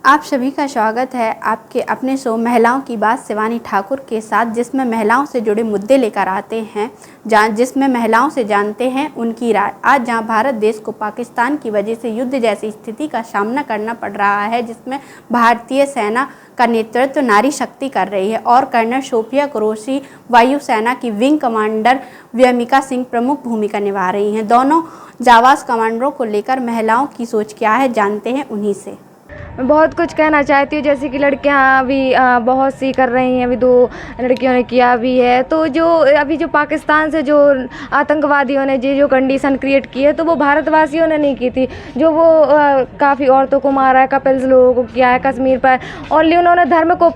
आप सभी का स्वागत है आपके अपने शो महिलाओं की बात शिवानी ठाकुर के साथ, जिसमें महिलाओं से जुड़े मुद्दे लेकर आते हैं, जिसमें महिलाओं से जानते हैं उनकी राय। आज जहां भारत देश को पाकिस्तान की वजह से युद्ध जैसी स्थिति का सामना करना पड़ रहा है, जिसमें भारतीय सेना का नेतृत्व नारी शक्ति कर रही है और कर्नल सोफिया कुरैशी वायुसेना की विंग कमांडर व्योमिका सिंह प्रमुख भूमिका निभा रही हैं। दोनों जाबाज कमांडरों को लेकर महिलाओं की सोच क्या है, जानते हैं उन्हीं से। मैं बहुत कुछ कहना चाहती हूँ, जैसे कि लड़कियाँ अभी बहुत सी कर रही हैं, अभी 2 लड़कियों ने किया भी है। तो जो अभी जो पाकिस्तान से जो आतंकवादियों ने जो कंडीशन क्रिएट की है, तो वो भारतवासियों ने नहीं की थी। जो वो काफ़ी औरतों को मारा है, कपल्स लोगों को किया है कश्मीर पर, ओनली उन्होंने धर्म को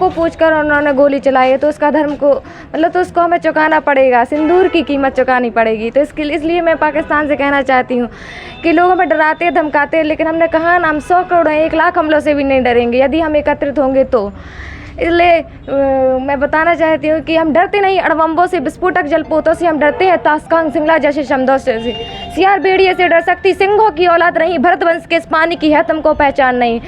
पूछकर उन्होंने गोली चलाई है। तो उसका धर्म को मतलब तो उसको हमें चुकाना पड़ेगा, सिंदूर की कीमत चुकानी पड़ेगी। तो इसलिए मैं पाकिस्तान से कहना चाहती हूँ कि लोग हमें डराते हैं, धमकाते हैं, लेकिन हमने कहा ना, हम 100 करोड़ हैं, 1 लाख हमलों से भी नहीं डरेंगे यदि हम एकत्रित होंगे तो। इसलिए मैं बताना चाहती हूँ कि हम डरते नहीं अणुबम्बों से, विस्फोटक जलपोतों से हम डरते हैं, तास्कांग सिंगला जैसे शब्दों से। सियार भेड़िए से डर सकती सिंहों की औलाद नहीं, भरत वंश के इस पानी की है तुमको पहचान नहीं।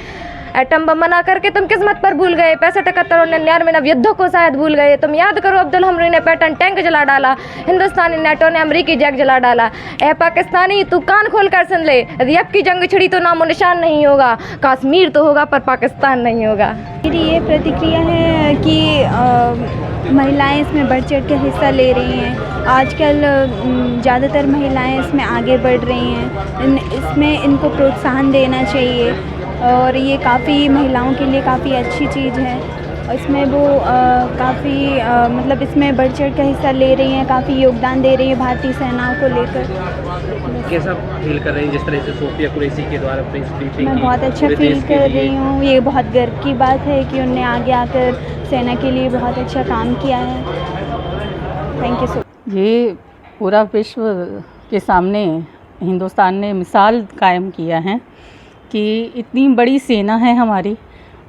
एटम बम बना करके तुम किस्मत पर भूल गए, 65, 71 और 99 नव युद्धों को शायद भूल गए। तुम याद करो, अब्दुल हमरी ने पैटर्न टैंक जला डाला, हिंदुस्तानी नेटो ने अमरीकी जैक जला डाला। ए पाकिस्तानी तू कान खोल कर सुन ले, यदि अब की जंग छिड़ी तो नामो निशान नहीं होगा, कश्मीर तो होगा पर पाकिस्तान नहीं होगा। मेरी ये प्रतिक्रिया है कि महिलाएं इसमें बढ़ चढ़ के हिस्सा ले रही हैं। आजकल ज़्यादातर महिलाएं इसमें आगे बढ़ रही हैं, इसमें इनको प्रोत्साहन देना चाहिए और ये काफ़ी महिलाओं के लिए काफ़ी अच्छी चीज़ है। इसमें वो काफ़ी मतलब इसमें बढ़ चढ़ कर हिस्सा ले रही हैं, काफ़ी योगदान दे रही है भारतीय सेनाओं को लेकर। कैसा फील कर रही हैं जिस तरह से सोफिया कुरैशी के द्वारा प्रेस ब्रीफिंग? मैं बहुत अच्छा फील कर रही हूँ। ये बहुत गर्व की बात है कि उन्होंने आगे आकर सेना के लिए बहुत अच्छा काम किया है। Thank you so. ये पूरा विश्व के सामने हिंदुस्तान ने मिसाल कायम किया है कि इतनी बड़ी सेना है हमारी,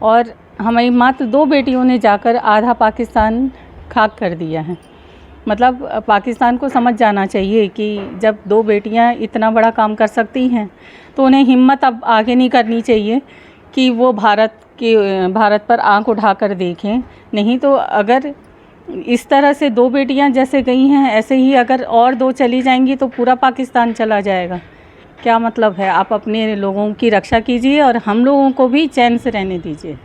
और हमारी मात्र 2 बेटियों ने जाकर आधा पाकिस्तान खाक कर दिया है। मतलब पाकिस्तान को समझ जाना चाहिए कि जब 2 बेटियां इतना बड़ा काम कर सकती हैं तो उन्हें हिम्मत अब आगे नहीं करनी चाहिए कि वो भारत पर आंख उठाकर देखें। नहीं तो अगर इस तरह से 2 बेटियां जैसे गई हैं, ऐसे ही अगर और 2 चली जाएंगी तो पूरा पाकिस्तान चला जाएगा। क्या मतलब है? आप अपने लोगों की रक्षा कीजिए और हम लोगों को भी चैन से रहने दीजिए।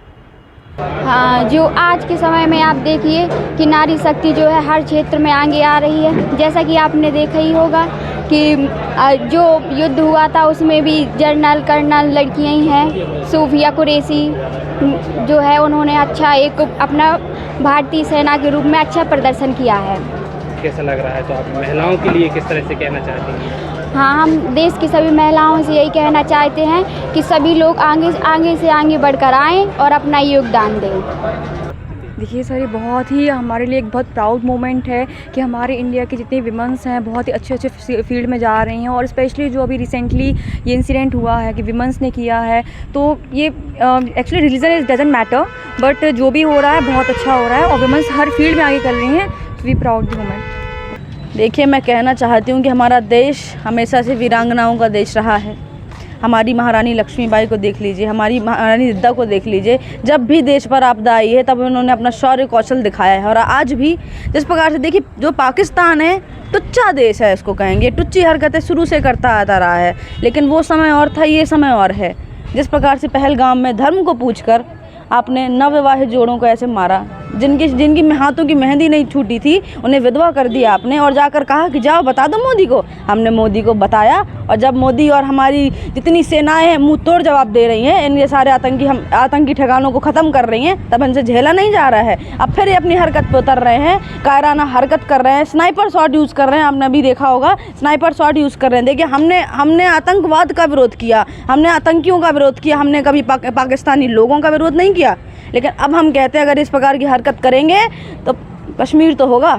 हाँ, जो आज के समय में आप देखिए कि नारी शक्ति जो है हर क्षेत्र में आगे आ रही है। जैसा कि आपने देखा ही होगा कि जो युद्ध हुआ था उसमें भी जनरल कर्नल लड़कियां ही हैं। सोफिया कुरैशी जो है उन्होंने अच्छा एक अपना भारतीय सेना के रूप में अच्छा प्रदर्शन किया है। कैसा लग रहा है? तो आप महिलाओं के लिए किस तरह से कहना चाहते हैं? हाँ, हम देश की सभी महिलाओं से यही कहना चाहते हैं कि सभी लोग आगे से आगे बढ़कर आएँ और अपना योगदान दें। देखिए सर, ये बहुत ही हमारे लिए एक बहुत प्राउड मोमेंट है कि हमारे इंडिया के जितने विमेंस हैं बहुत ही अच्छे फील्ड में जा रही हैं। और स्पेशली जो अभी रिसेंटली ये इंसिडेंट हुआ है कि विमेंस ने किया है, तो ये actually religion is doesn't matter, but जो भी हो रहा है बहुत अच्छा हो रहा है और विमेंस हर फील्ड में आगे कर रही हैं। तो वी प्राउड द मोमेंट। देखिए, मैं कहना चाहती हूँ कि हमारा देश हमेशा से वीरांगनाओं का देश रहा है। हमारी महारानी लक्ष्मीबाई को देख लीजिए, हमारी महारानी जिद्दा को देख लीजिए। जब भी देश पर आपदा आई है तब उन्होंने अपना शौर्य कौशल दिखाया है। और आज भी जिस प्रकार से देखिए, जो पाकिस्तान है टुच्चा देश है, इसको कहेंगे, टुच्ची हरकतें शुरू से करता आता रहा है। लेकिन वो समय और था, ये समय और है। जिस प्रकार से पहलगाम में धर्म को पूछकर आपने नवविवाहित जोड़ों को ऐसे मारा, जिनकी हाथों की मेहंदी नहीं छूटी थी, उन्हें विधवा कर दिया आपने, और जाकर कहा कि जाओ बता दो मोदी को। हमने मोदी को बताया, और जब मोदी और हमारी जितनी सेनाएं हैं मुंह तोड़ जवाब दे रही हैं, इनके सारे आतंकी ठिकानों को ख़त्म कर रही हैं, तब इनसे झेला नहीं जा रहा है। अब फिर ये अपनी हरकत पर उतर रहे हैं, कायराना हरकत कर रहे हैं, स्नाइपर शॉट यूज़ कर रहे हैं। आपने अभी देखा होगा, स्नाइपर शॉट यूज़ कर रहे हैं। देखिए, हमने आतंकवाद का विरोध किया, हमने आतंकियों का विरोध किया, हमने कभी पाकिस्तानी लोगों का विरोध नहीं किया। लेकिन अब हम कहते हैं अगर इस प्रकार की हरकत करेंगे तो कश्मीर तो होगा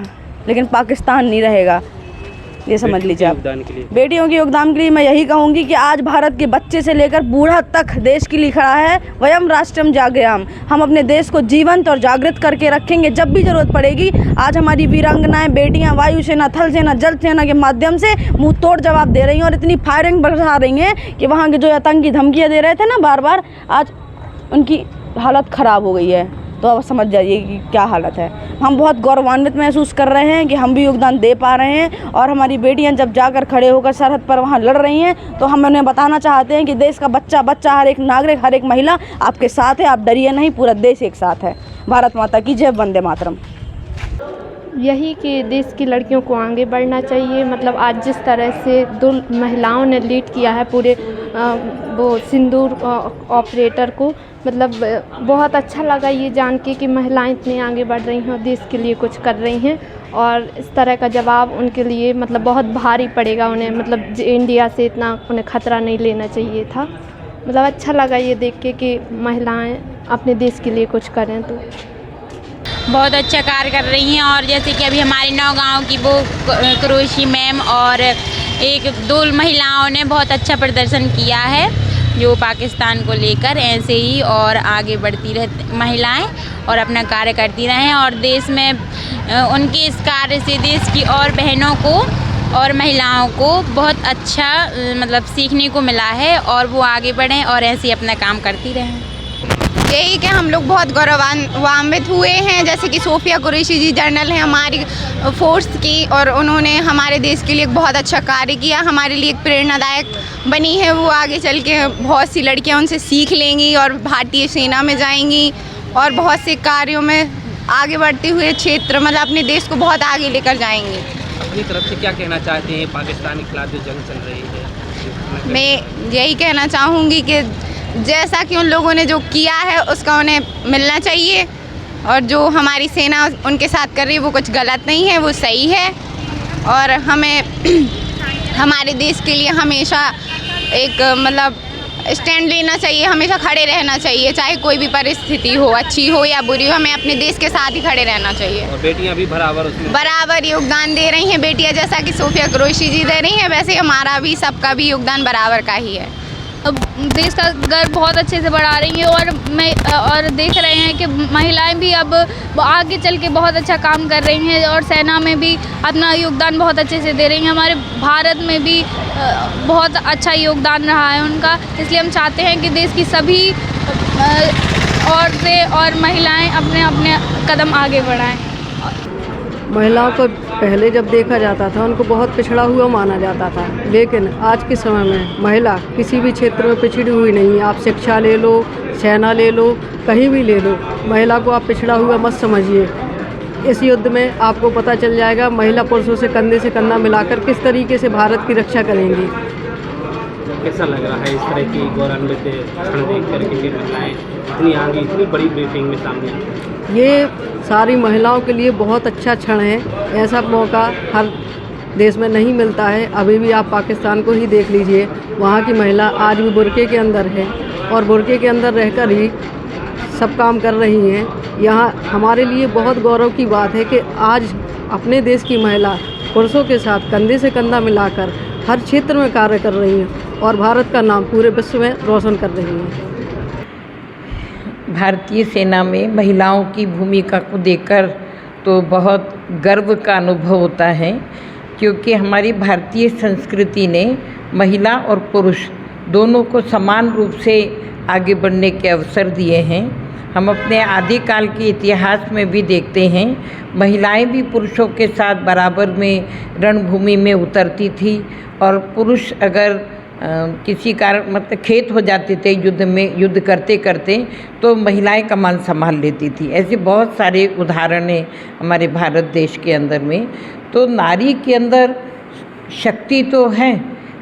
लेकिन पाकिस्तान नहीं रहेगा। ये समझ लीजिए आप। योगदान के लिए बेटियों के योगदान के लिए मैं यही कहूँगी कि आज भारत के बच्चे से लेकर बूढ़ा तक देश के लिए खड़ा है। वयम राष्ट्रम जागृयाम, हम अपने देश को जीवंत और जागृत करके रखेंगे जब भी जरूरत पड़ेगी। आज हमारी वीरांगनाएं बेटियां वायुसेना, थल सेना, जल सेना के माध्यम से मुंह तोड़ जवाब दे रही हैं और इतनी फायरिंग बरसा रही हैं कि वहाँ के जो आतंकी धमकियाँ दे रहे थे ना बार बार, आज उनकी हालत ख़राब हो गई है। तो अब समझ जाइए कि क्या हालत है। हम बहुत गौरवान्वित महसूस कर रहे हैं कि हम भी योगदान दे पा रहे हैं और हमारी बेटियां जब जाकर खड़े होकर सरहद पर वहां लड़ रही हैं तो हम उन्हें बताना चाहते हैं कि देश का बच्चा बच्चा, हर एक नागरिक, हर एक महिला आपके साथ है। आप डरिए नहीं, पूरा देश एक साथ है। भारत माता की जय, वंदे मातरम। यही कि देश की लड़कियों को आगे बढ़ना चाहिए। मतलब आज जिस तरह से 2 महिलाओं ने लीड किया है पूरे वो सिंदूर ऑपरेटर को, मतलब बहुत अच्छा लगा ये जान के कि महिलाएं इतनी आगे बढ़ रही हैं और देश के लिए कुछ कर रही हैं। और इस तरह का जवाब उनके लिए मतलब बहुत भारी पड़ेगा उन्हें, मतलब इंडिया से इतना उन्हें ख़तरा नहीं लेना चाहिए था। मतलब अच्छा लगा ये देख के कि महिलाएं अपने देश के लिए कुछ करें। तो बहुत अच्छा कार्य कर रही हैं। और जैसे कि अभी हमारे नौगांव की वो कुरैशी मैम और 1-2 महिलाओं ने बहुत अच्छा प्रदर्शन किया है जो पाकिस्तान को लेकर, ऐसे ही और आगे बढ़ती रहती महिलाएं और अपना कार्य करती रहें। और देश में उनके इस कार्य से देश की और बहनों को और महिलाओं को बहुत अच्छा मतलब सीखने को मिला है और वो आगे बढ़ें और ऐसे ही अपना काम करती रहें। यही कि हम लोग बहुत गौरवान्वित हुए हैं, जैसे कि सोफिया कुरैशी जी जनरल हैं हमारी फोर्स की और उन्होंने हमारे देश के लिए बहुत अच्छा कार्य किया, हमारे लिए एक प्रेरणादायक बनी है। वो आगे चल के बहुत सी लड़कियां उनसे सीख लेंगी और भारतीय सेना में जाएंगी और बहुत से कार्यों में आगे बढ़ते हुए क्षेत्र मतलब अपने देश को बहुत आगे लेकर जाएंगी। अपनी तरफ से क्या कहना चाहते हैं पाकिस्तान के खिलाफ जो जंग चल रही है? मैं यही कहना चाहूँगी कि जैसा कि उन लोगों ने जो किया है उसका उन्हें मिलना चाहिए और जो हमारी सेना उनके साथ कर रही है वो कुछ गलत नहीं है, वो सही है। और हमें हमारे देश के लिए हमेशा एक मतलब स्टैंड लेना चाहिए, हमेशा खड़े रहना चाहिए, चाहे कोई भी परिस्थिति हो, अच्छी हो या बुरी हो, हमें अपने देश के साथ ही खड़े रहना चाहिए। और बेटियां भी बराबर योगदान दे रही हैं। बेटियां जैसा कि सोफिया कुरैशी जी दे रही हैं वैसे हमारा भी सबका भी योगदान बराबर का ही है। अब देश का गर्व बहुत अच्छे से बढ़ा रही हैं और देख रहे हैं कि महिलाएं भी अब आगे चल के बहुत अच्छा काम कर रही हैं और सेना में भी अपना योगदान बहुत अच्छे से दे रही हैं। हमारे भारत में भी बहुत अच्छा योगदान रहा है उनका, इसलिए हम चाहते हैं कि देश की सभी औरतें और महिलाएं अपने अपने कदम आगे बढ़ाएं। महिलाओं को पहले जब देखा जाता था उनको बहुत पिछड़ा हुआ माना जाता था, लेकिन आज के समय में महिला किसी भी क्षेत्र में पिछड़ी हुई नहीं है। आप शिक्षा ले लो, सेना ले लो, कहीं भी ले लो, महिला को आप पिछड़ा हुआ मत समझिए। इस युद्ध में आपको पता चल जाएगा महिला पुरुषों से कंधा मिलाकर किस तरीके से भारत की रक्षा करेंगी। कैसा लग रहा है इस तरह की गौरवान्वित क्षण देख करके कि महिलाएं इतनी आगे इतनी बड़ी ब्रीफिंग में सामने आती हैं? ये सारी महिलाओं के लिए बहुत अच्छा क्षण है। ऐसा मौका हर देश में नहीं मिलता है। अभी भी आप पाकिस्तान को ही देख लीजिए, वहाँ की महिला आज भी बुर्के के अंदर है और बुर्के के अंदर रहकर ही सब काम कर रही हैं। यहाँ हमारे लिए बहुत गौरव की बात है कि आज अपने देश की महिला पुरुषों के साथ कंधे से कंधा मिलाकर हर क्षेत्र में कार्य कर रही हैं और भारत का नाम पूरे विश्व में रोशन कर रही हैं। भारतीय सेना में महिलाओं की भूमिका को देखकर तो बहुत गर्व का अनुभव होता है, क्योंकि हमारी भारतीय संस्कृति ने महिला और पुरुष दोनों को समान रूप से आगे बढ़ने के अवसर दिए हैं। हम अपने आदिकाल के इतिहास में भी देखते हैं, महिलाएं भी पुरुषों के साथ बराबर में रणभूमि में उतरती थी और पुरुष अगर किसी कारण मतलब खेत हो जाते थे युद्ध करते करते तो महिलाएं कमान संभाल लेती थी। ऐसे बहुत सारे उदाहरण हैं हमारे भारत देश के अंदर में। तो नारी के अंदर शक्ति तो है,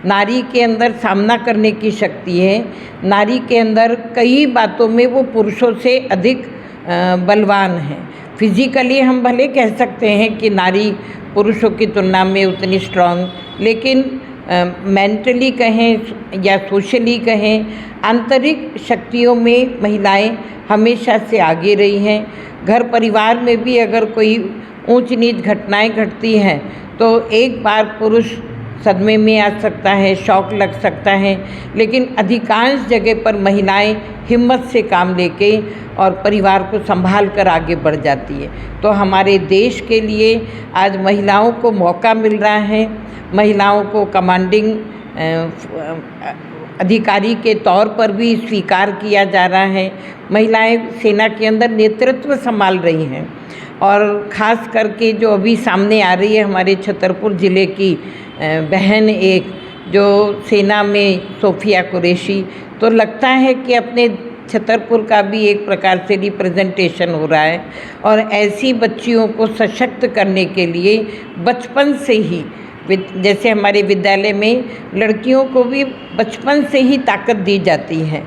नारी के अंदर सामना करने की शक्ति है, नारी के अंदर कई बातों में वो पुरुषों से अधिक बलवान है। फिजिकली हम भले कह सकते हैं कि नारी पुरुषों की तुलना में उतनी स्ट्रांग, लेकिन मेंटली कहें या सोशली कहें, आंतरिक शक्तियों में महिलाएं हमेशा से आगे रही हैं। घर परिवार में भी अगर कोई ऊंच नीच घटनाएं घटती हैं तो एक बार पुरुष सदमे में आ सकता है, शौक लग सकता है, लेकिन अधिकांश जगह पर महिलाएं हिम्मत से काम लेके और परिवार को संभाल कर आगे बढ़ जाती है। तो हमारे देश के लिए आज महिलाओं को मौका मिल रहा है, महिलाओं को कमांडिंग अधिकारी के तौर पर भी स्वीकार किया जा रहा है। महिलाएं सेना के अंदर नेतृत्व संभाल रही हैं और ख़ास करके जो अभी सामने आ रही है हमारे छतरपुर ज़िले की बहन एक जो सेना में सोफिया कुरैशी, तो लगता है कि अपने छतरपुर का भी एक प्रकार से रिप्रेजेंटेशन हो रहा है। और ऐसी बच्चियों को सशक्त करने के लिए बचपन से ही, जैसे हमारे विद्यालय में लड़कियों को भी बचपन से ही ताकत दी जाती है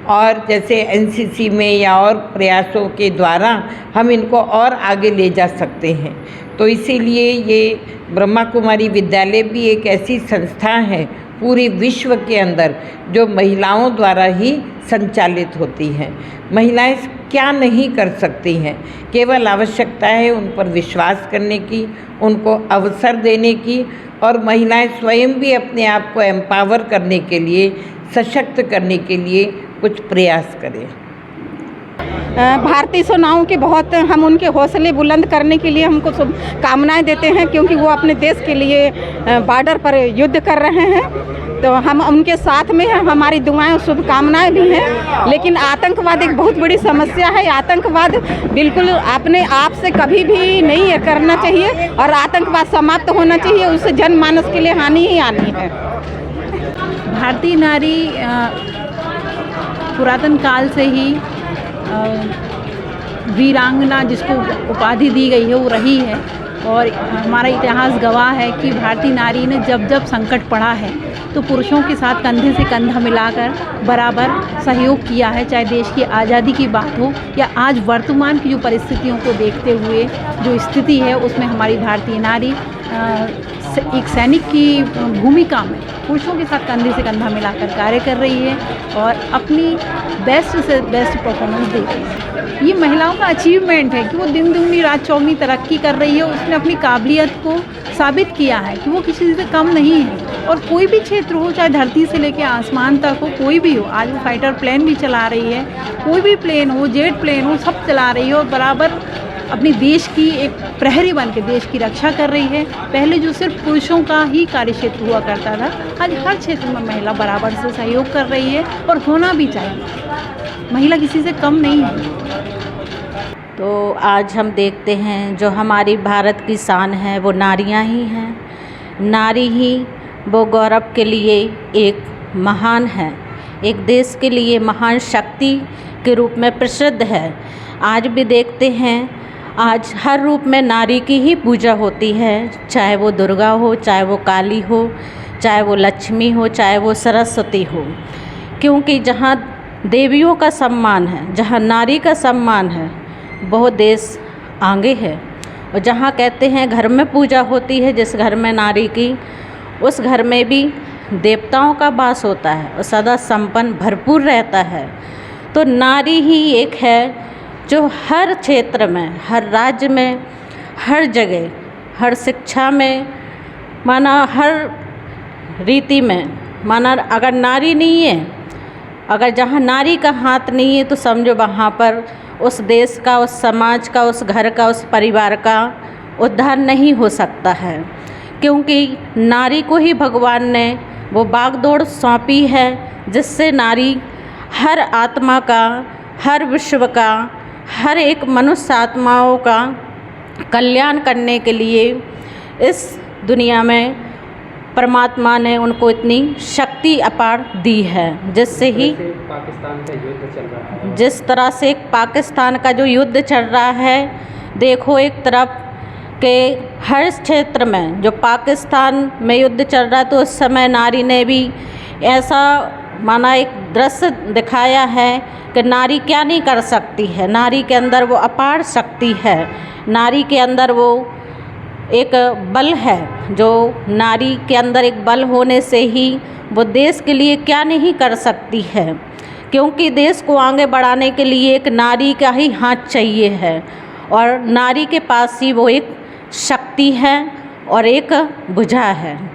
और जैसे एनसीसी में या और प्रयासों के द्वारा हम इनको और आगे ले जा सकते हैं। तो इसीलिए ये ब्रह्मा कुमारी विद्यालय भी एक ऐसी संस्था है पूरे विश्व के अंदर जो महिलाओं द्वारा ही संचालित होती हैं। महिलाएं क्या नहीं कर सकती हैं, केवल आवश्यकता है उन पर विश्वास करने की, उनको अवसर देने की, और महिलाएं स्वयं भी अपने आप को एम्पावर करने के लिए, सशक्त करने के लिए कुछ प्रयास करें। भारतीय सेनाओं के बहुत हम उनके हौसले बुलंद करने के लिए हमको शुभकामनाएं देते हैं, क्योंकि वो अपने देश के लिए बॉर्डर पर युद्ध कर रहे हैं। तो हम उनके साथ में हैं, हमारी दुआएं और शुभकामनाएं भी हैं। लेकिन आतंकवाद एक बहुत बड़ी समस्या है। आतंकवाद बिल्कुल अपने आप से कभी भी नहीं करना चाहिए और आतंकवाद समाप्त होना चाहिए, उससे जनमानस के लिए हानि ही हानि है। भारतीय नारी पुरातन काल से ही वीरांगना जिसको उपाधि दी गई है वो रही है, और हमारा इतिहास गवाह है कि भारतीय नारी ने जब जब संकट पड़ा है तो पुरुषों के साथ कंधे से कंधा मिलाकर बराबर सहयोग किया है। चाहे देश की आज़ादी की बात हो या आज वर्तमान की जो परिस्थितियों को देखते हुए जो स्थिति है उसमें हमारी भारतीय नारी एक सैनिक की भूमिका में पुरुषों के साथ कंधे से कंधा मिलाकर कार्य कर रही है और अपनी बेस्ट से बेस्ट परफॉर्मेंस दे रही है। ये महिलाओं का अचीवमेंट है कि वो दिन दुगनी रात चौगनी तरक्की कर रही है। उसने अपनी काबिलियत को साबित किया है कि वो किसी से कम नहीं है, और कोई भी क्षेत्र हो, चाहे धरती से लेकर आसमान तक हो, कोई भी हो। आज वो फाइटर प्लेन भी चला रही है, कोई भी प्लेन हो, जेट प्लेन हो, सब चला रही है और बराबर अपने देश की एक प्रहरी बन के देश की रक्षा कर रही है। पहले जो सिर्फ पुरुषों का ही कार्य क्षेत्र हुआ करता था, आज हर क्षेत्र में महिला बराबर से सहयोग कर रही है और होना भी चाहिए। महिला किसी से कम नहीं है। तो आज हम देखते हैं जो हमारी भारत की शान है वो नारियां ही हैं। नारी ही वो गौरव के लिए एक महान है, एक देश के लिए महान शक्ति के रूप में प्रसिद्ध है। आज भी देखते हैं, आज हर रूप में नारी की ही पूजा होती है, चाहे वो दुर्गा हो, चाहे वो काली हो, चाहे वो लक्ष्मी हो, चाहे वो सरस्वती हो। क्योंकि जहाँ देवियों का सम्मान है, जहाँ नारी का सम्मान है, वो देश आगे है। और जहाँ कहते हैं घर में पूजा होती है, जिस घर में नारी की, उस घर में भी देवताओं का वास होता है और सदा संपन्न भरपूर रहता है। तो नारी ही एक है जो हर क्षेत्र में, हर राज्य में, हर जगह, हर शिक्षा में, माना हर रीति में, माना अगर नारी नहीं है, अगर जहाँ नारी का हाथ नहीं है तो समझो वहाँ पर उस देश का, उस समाज का, उस घर का, उस परिवार का उद्धार नहीं हो सकता है। क्योंकि नारी को ही भगवान ने वो बागडोर सौंपी है, जिससे नारी हर आत्मा का, हर विश्व का, हर एक मनुष्य आत्माओं का कल्याण करने के लिए इस दुनिया में परमात्मा ने उनको इतनी शक्ति अपार दी है, जिससे ही पाकिस्तान का युद्ध चल रहा है। जिस तरह से पाकिस्तान का जो युद्ध चल रहा है, देखो एक तरफ के हर क्षेत्र में जो पाकिस्तान में युद्ध चल रहा है, तो उस समय नारी ने भी ऐसा माना एक दृश्य दिखाया है कि नारी क्या नहीं कर सकती है। नारी के अंदर वो अपार शक्ति है, नारी के अंदर वो एक बल है, जो नारी के अंदर एक बल होने से ही वो देश के लिए क्या नहीं कर सकती है। क्योंकि देश को आगे बढ़ाने के लिए एक नारी का ही हाथ चाहिए है, और नारी के पास ही वो एक शक्ति है और एक भुजा है।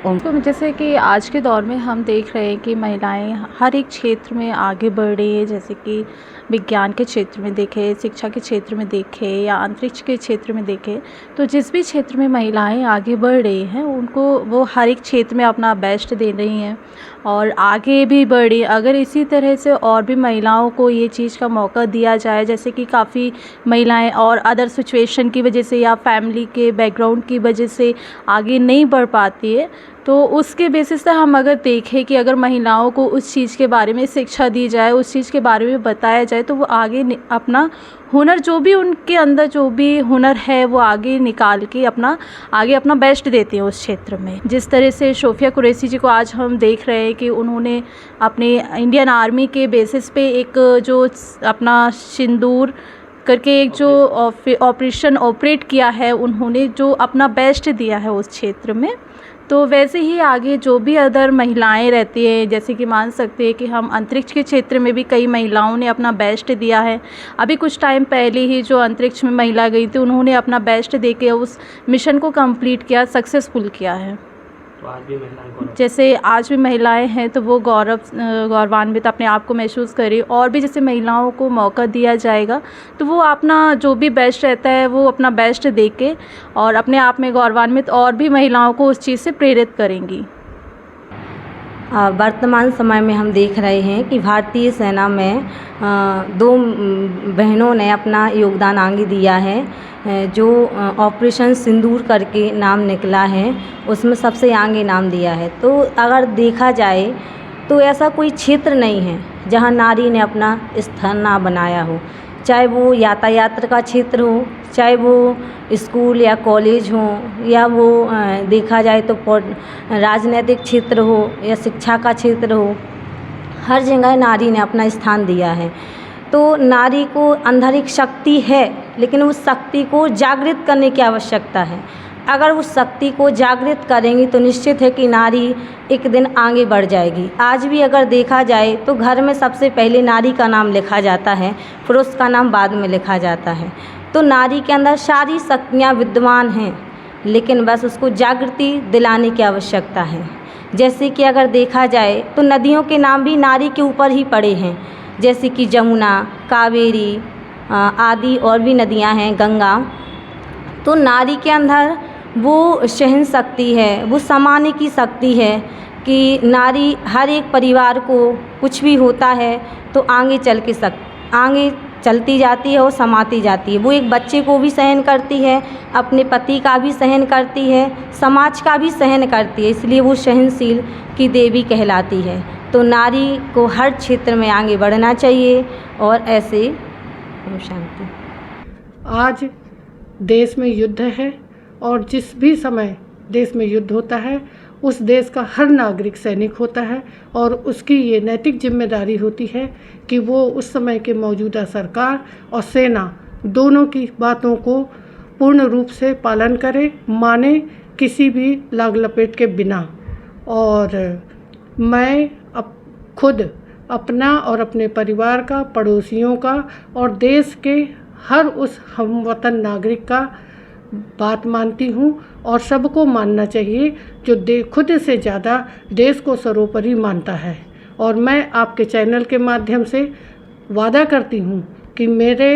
तो जैसे कि आज के दौर में हम देख रहे हैं कि महिलाएं हर एक क्षेत्र में आगे बढ़ रही है, जैसे कि विज्ञान के क्षेत्र में देखें, शिक्षा के क्षेत्र में देखें या अंतरिक्ष के क्षेत्र में देखें, तो जिस भी क्षेत्र में महिलाएं आगे बढ़ रही हैं उनको वो हर एक क्षेत्र में अपना बेस्ट दे रही हैं और आगे भी बढ़ रही। अगर इसी तरह से और भी महिलाओं को ये चीज़ का मौका दिया जाए, जैसे कि काफ़ी महिलाएं और अदर सिचुएशन की वजह से या फैमिली के बैकग्राउंड की वजह से आगे नहीं बढ़ पाती है, तो उसके बेसिस से हम अगर देखें कि अगर महिलाओं को उस चीज़ के बारे में शिक्षा दी जाए, उस चीज़ के बारे में बताया जाए, तो वो आगे अपना हुनर, जो भी उनके अंदर जो भी हुनर है वो आगे निकाल के अपना बेस्ट देते हैं उस क्षेत्र में। जिस तरह से सोफिया कुरैशी जी को आज हम देख रहे हैं कि उन्होंने अपने इंडियन आर्मी के बेसिस पे एक जो अपना सिंदूर करके एक जो ऑपरेशन ऑपरेट किया है, उन्होंने जो अपना बेस्ट दिया है उस क्षेत्र में। तो वैसे ही आगे जो भी अदर महिलाएं रहती हैं, जैसे कि मान सकते हैं कि हम अंतरिक्ष के क्षेत्र में भी कई महिलाओं ने अपना बेस्ट दिया है। अभी कुछ टाइम पहले ही जो अंतरिक्ष में महिला गई थी, उन्होंने अपना बेस्ट देके उस मिशन को कंप्लीट किया, सक्सेसफुल किया है। तो आज भी महिलाएं जैसे आज भी महिलाएं हैं तो वो गौरवान्वित अपने आप को महसूस करें, और भी जैसे महिलाओं को मौका दिया जाएगा तो वो अपना जो भी बेस्ट रहता है वो अपना बेस्ट दे के और अपने आप में गौरवान्वित और भी महिलाओं को उस चीज़ से प्रेरित करेंगी। वर्तमान समय में हम देख रहे हैं कि भारतीय सेना में दो बहनों ने अपना योगदान आगे दिया है। जो ऑपरेशन सिंदूर करके नाम निकला है उसमें सबसे आगे नाम दिया है। तो अगर देखा जाए तो ऐसा कोई क्षेत्र नहीं है जहां नारी ने अपना स्थान ना बनाया हो, चाहे वो यातायात का क्षेत्र हो, चाहे वो स्कूल या कॉलेज हो, या वो देखा जाए तो राजनीतिक क्षेत्र हो या शिक्षा का क्षेत्र हो, हर जगह नारी ने अपना स्थान दिया है। तो नारी को अंदर एक शक्ति है, लेकिन उस शक्ति को जागृत करने की आवश्यकता है। अगर उस शक्ति को जागृत करेंगी तो निश्चित है कि नारी एक दिन आगे बढ़ जाएगी। आज भी अगर देखा जाए तो घर में सबसे पहले नारी का नाम लिखा जाता है, पुरुष का नाम बाद में लिखा जाता है। तो नारी के अंदर सारी शक्तियाँ विद्यमान हैं, लेकिन बस उसको जागृति दिलाने की आवश्यकता है। जैसे कि अगर देखा जाए तो नदियों के नाम भी नारी के ऊपर ही पड़े हैं, जैसे कि जमुना, कावेरी आदि और भी नदियां हैं, गंगा। तो नारी के अंदर वो सहन शक्ति है, वो समाने की शक्ति है कि नारी हर एक परिवार को कुछ भी होता है तो आगे चलती जाती है और समाती जाती है। वो एक बच्चे को भी सहन करती है, अपने पति का भी सहन करती है, समाज का भी सहन करती है, इसलिए वो सहनशील की देवी कहलाती है। तो नारी को हर क्षेत्र में आगे बढ़ना चाहिए और ऐसे शांति। आज देश में युद्ध है और जिस भी समय देश में युद्ध होता है उस देश का हर नागरिक सैनिक होता है और उसकी ये नैतिक जिम्मेदारी होती है कि वो उस समय के मौजूदा सरकार और सेना दोनों की बातों को पूर्ण रूप से पालन करे, माने, किसी भी लाग लपेट के बिना। और मैं खुद अपना और अपने परिवार का, पड़ोसियों का और देश के हर उस हमवतन नागरिक का बात मानती हूँ और सबको मानना चाहिए जो खुद से ज़्यादा देश को सर्वोपरि मानता है। और मैं आपके चैनल के माध्यम से वादा करती हूँ कि मेरे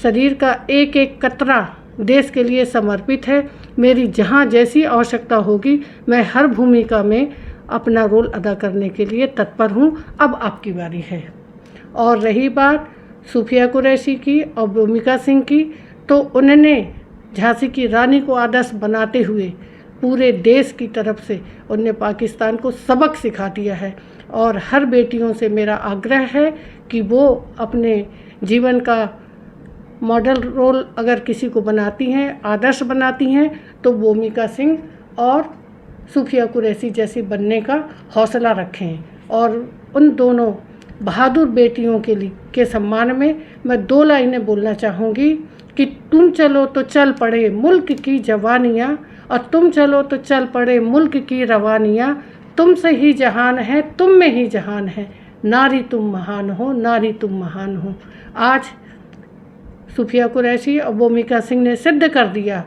शरीर का एक एक कतरा देश के लिए समर्पित है। मेरी जहाँ जैसी आवश्यकता होगी मैं हर भूमिका में अपना रोल अदा करने के लिए तत्पर हूँ। अब आपकी बारी है। और रही बात सूफिया कुरैशी की और भूमिका सिंह की, तो उन्होंने झांसी की रानी को आदर्श बनाते हुए पूरे देश की तरफ से उन्होंने पाकिस्तान को सबक सिखा दिया है। और हर बेटियों से मेरा आग्रह है कि वो अपने जीवन का मॉडल रोल अगर किसी को बनाती हैं, आदर्श बनाती हैं, तो भूमिका सिंह और सूफिया कुरैशी जैसी बनने का हौसला रखें। और उन दोनों बहादुर बेटियों के सम्मान में मैं 2 लाइनें बोलना चाहूँगी कि तुम चलो तो चल पड़े मुल्क की जवानियाँ, और तुम चलो तो चल पड़े मुल्क की रवानियाँ, तुमसे ही जहान है, तुम में ही जहान है, नारी तुम महान हो, नारी तुम महान हो। आज सूफिया कुरैशी और भूमिका सिंह ने सिद्ध कर दिया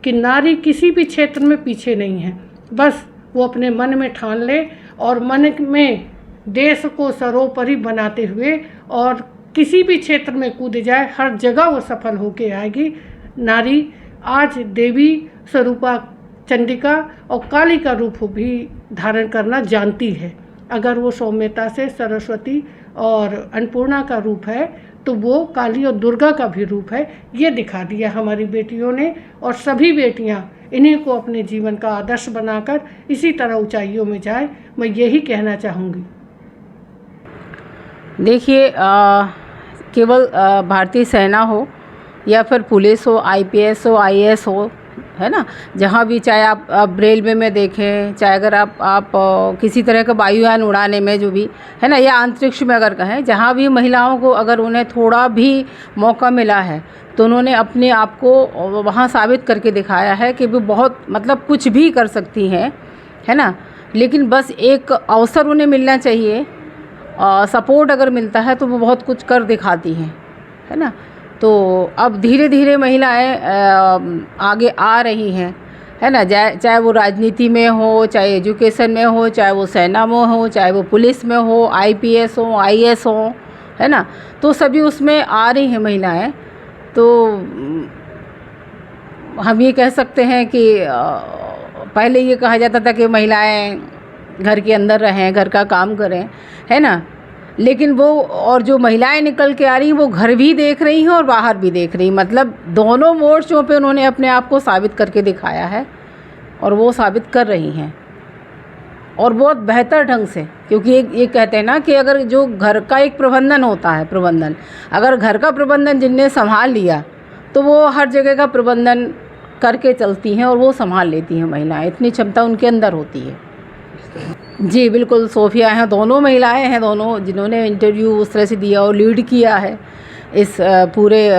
कि नारी किसी भी क्षेत्र में पीछे नहीं है। बस वो अपने मन में ठान ले और मन में देश को सर्वोपरि बनाते हुए और किसी भी क्षेत्र में कूद जाए, हर जगह वो सफल होके आएगी। नारी आज देवी स्वरूपा चंडिका और काली का रूप भी धारण करना जानती है। अगर वो सौम्यता से सरस्वती और अन्नपूर्णा का रूप है तो वो काली और दुर्गा का भी रूप है। ये दिखा दिया हमारी बेटियों ने, और सभी बेटियां इन्हीं को अपने जीवन का आदर्श बनाकर इसी तरह ऊंचाइयों में जाए, मैं यही कहना चाहूँगी। देखिए, केवल भारतीय सेना हो या फिर पुलिस हो, IPS हो, IAS हो, है ना, जहाँ भी, चाहे आप रेलवे में देखें, चाहे अगर आप किसी तरह का वायुयान उड़ाने में जो भी है ना, या अंतरिक्ष में अगर कहें, जहाँ भी महिलाओं को अगर उन्हें थोड़ा भी मौका मिला है तो उन्होंने अपने आप को वहाँ साबित करके दिखाया है कि वो बहुत मतलब कुछ भी कर सकती हैं, है ना। लेकिन बस एक अवसर उन्हें मिलना चाहिए, सपोर्ट अगर मिलता है तो वो बहुत कुछ कर दिखाती हैं, है ना। तो अब धीरे धीरे महिलाएं आगे आ रही हैं, है ना, चाहे वो राजनीति में हो, चाहे एजुकेशन में हो, चाहे वो सेना में हो, चाहे वो पुलिस में हो, IPS हो, IAS हो, है ना, तो सभी उसमें आ रही हैं महिलाएं। तो हम ये कह सकते हैं कि पहले ये कहा जाता था कि महिलाएं घर के अंदर रहें, घर का काम करें, है ना, लेकिन वो और जो महिलाएं निकल के आ रही हैं वो घर भी देख रही हैं और बाहर भी देख रही हैं, मतलब दोनों मोर्चों पे उन्होंने अपने आप को साबित करके दिखाया है और वो साबित कर रही हैं, और बहुत बेहतर ढंग से। क्योंकि ये कहते हैं ना कि अगर जो घर का एक प्रबंधन होता है, प्रबंधन, अगर घर का प्रबंधन जिनने संभाल लिया तो वो हर जगह का प्रबंधन करके चलती हैं और वो संभाल लेती हैं महिलाएं, इतनी क्षमता उनके अंदर होती है। जी बिल्कुल, सोफिया हैं, दोनों महिलाएं हैं, दोनों जिन्होंने इंटरव्यू उस तरह से दिया और लीड किया है इस पूरे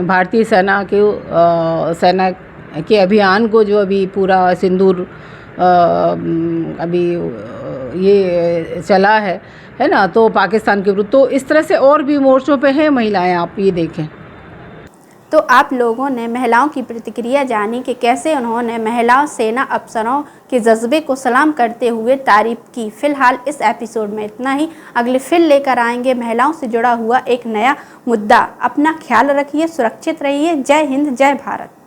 भारतीय सेना के अभियान को, जो अभी पूरा सिंदूर अभी ये चला है ना, तो पाकिस्तान के विरुद्ध। तो इस तरह से और भी मोर्चों पे हैं महिलाएं, आप ये देखें। तो आप लोगों ने महिलाओं की प्रतिक्रिया जानी कि कैसे उन्होंने महिलाओं सेना अफसरों के जज्बे को सलाम करते हुए तारीफ की। फिलहाल इस एपिसोड में इतना ही। अगले फिर लेकर आएंगे महिलाओं से जुड़ा हुआ एक नया मुद्दा। अपना ख्याल रखिए, सुरक्षित रहिए। जय हिंद, जय भारत।